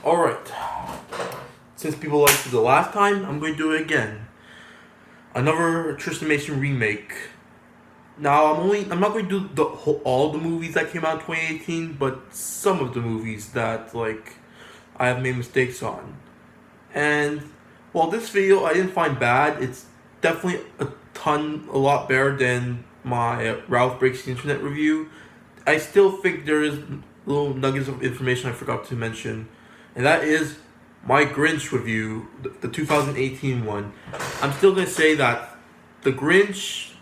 Alright. Since people liked it the last time, I'm going to do it again. Another Tristanmation remake. Now, I'm not going to do all the movies that came out in 2018, but some of the movies that, I have made mistakes on. And, while this video I didn't find bad, it's definitely a lot better than my Ralph Breaks the Internet review. I still think there is little nuggets of information I forgot to mention, and that is my Grinch review, the 2018 one. I'm still going to say that The Grinch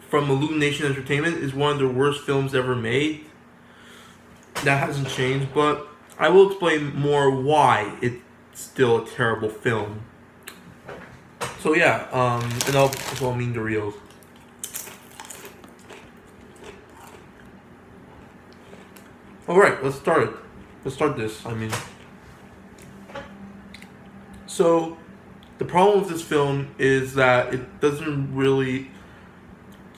from Illumination Entertainment is one of the worst films ever made. That hasn't changed, but I will explain more why it's still a terrible film. So yeah, and I'll mean the reels. Alright, let's start it. Let's start this, So, the problem with this film is that it doesn't really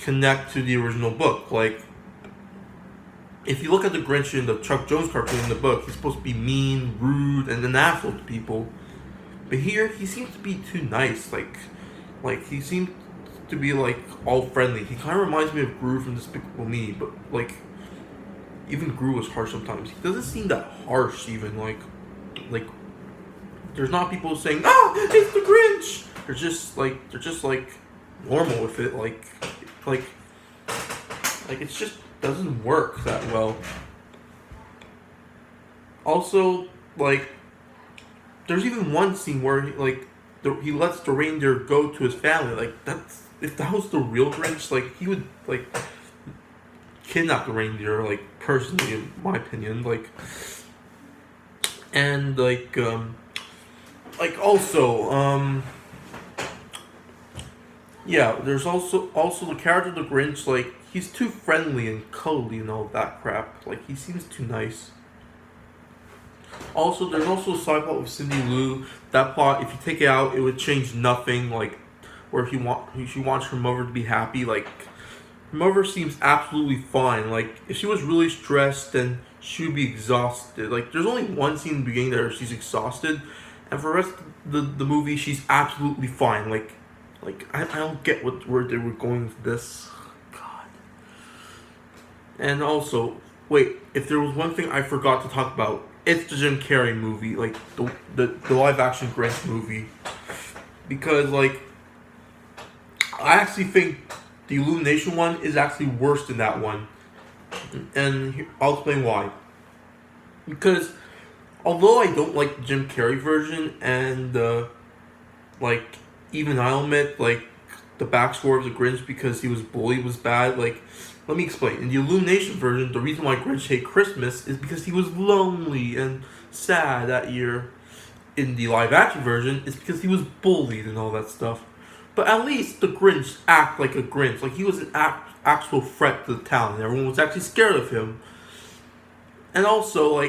connect to the original book. Like, if you look at the Grinch in the Chuck Jones cartoon in the book, he's supposed to be mean, rude, and an asshole to people. But here, he seems to be too nice. Like he seems to be, all friendly. He kind of reminds me of Gru from Despicable Me, but, even Gru was harsh sometimes. He doesn't seem that harsh, even, like, there's not people saying, it's the Grinch! They're just normal with it, it just doesn't work that well. Also, there's even one scene where, he lets the reindeer go to his family. If that was the real Grinch, he would, kidnap the reindeer, personally, in my opinion, and, yeah, there's also the character of the Grinch, he's too friendly and cuddly and all that crap, he seems too nice. Also, there's also a side plot with Cindy Lou. That plot, if you take it out, it would change nothing, where she wants her mother to be happy, her mother seems absolutely fine. If she was really stressed, then she would be exhausted. There's only one scene in the beginning there where she's exhausted, and for the rest of the movie, she's absolutely fine. I don't get where they were going with this. God. And also, wait, if there was one thing I forgot to talk about, it's the Jim Carrey movie, the live-action Grinch movie. Because, I actually think the Illumination one is actually worse than that one. And I'll explain why. Because, although I don't like the Jim Carrey version, and, even I'll admit, the backstory of the Grinch because he was bullied was bad, let me explain. In the Illumination version, the reason why Grinch hated Christmas is because he was lonely and sad that year. In the live-action version, it's because he was bullied and all that stuff. But at least the Grinch act like a Grinch. He was an actual threat to the town, and everyone was actually scared of him. And also,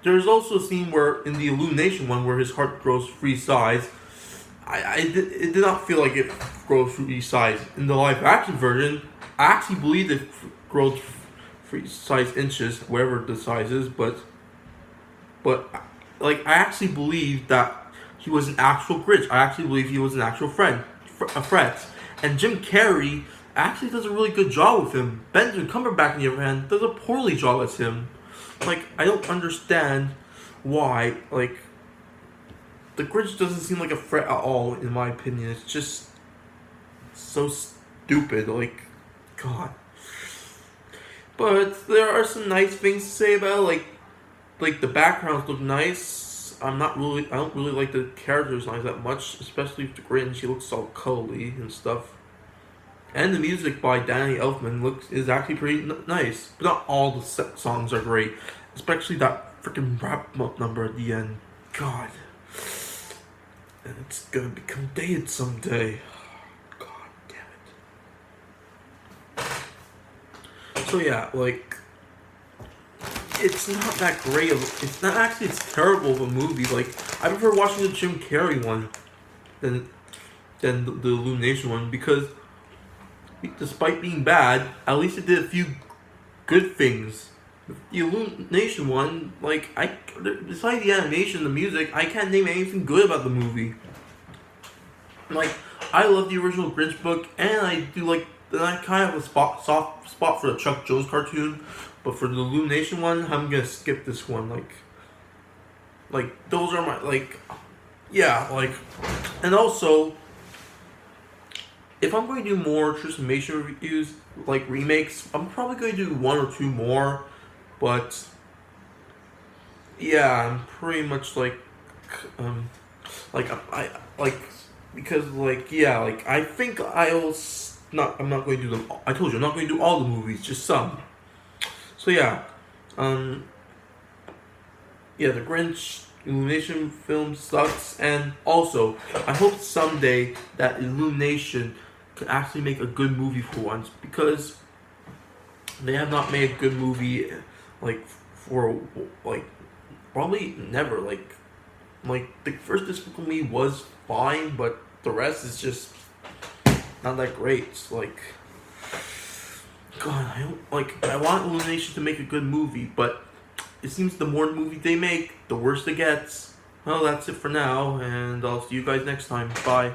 there's also a scene where, in the Illumination one, where his heart grows 3 size. It did not feel like it grows 3 size. In the live-action version, I actually believe it grows 3 size inches, whatever the size is, but I actually believe that he was an actual Grinch. I actually believe he was an actual a threat. And Jim Carrey actually does a really good job with him. Benjamin Cumberbatch, on the other hand, does a poorly job as him. I don't understand why, the Grinch doesn't seem like a threat at all, in my opinion. It's just so stupid, God. But there are some nice things to say about it, the backgrounds look nice. I don't really like the character designs that much, especially with the Grinch. He looks all cuddly and stuff. And the music by Danny Elfman is actually pretty nice. But not all the songs are great, especially that freaking rap number at the end. God. And it's gonna become dated someday. God damn it. So yeah, it's not that great it's not actually, it's terrible of a movie. I prefer watching the Jim Carrey one than the Illumination one, because despite being bad, at least it did a few good things. The Illumination one, like besides the animation, the music, I can't name anything good about the movie. Like, I love the original Grinch book, and I do like, and I kind of have a soft spot for the Chuck Jones cartoon, but for the Illumination one, I'm gonna skip this one. Like those are my yeah, and also, if I'm going to do more Tristanmation reviews, like remakes, I'm probably going to do one or two more, but yeah, I'm pretty much um, I like because yeah, I think I'm not going to do them. I told you I'm not going to do all the movies, just some. So yeah, um, yeah, the Grinch Illumination film sucks, and also I hope someday that Illumination could actually make a good movie for once, because they have not made a good movie like for like probably never. Like the first Despicable Me was fine, but the rest is just not that great. It's like, God, I don't like. I want Illumination to make a good movie, but it seems the more movies they make, the worse it gets. Well, that's it for now, and I'll see you guys next time. Bye.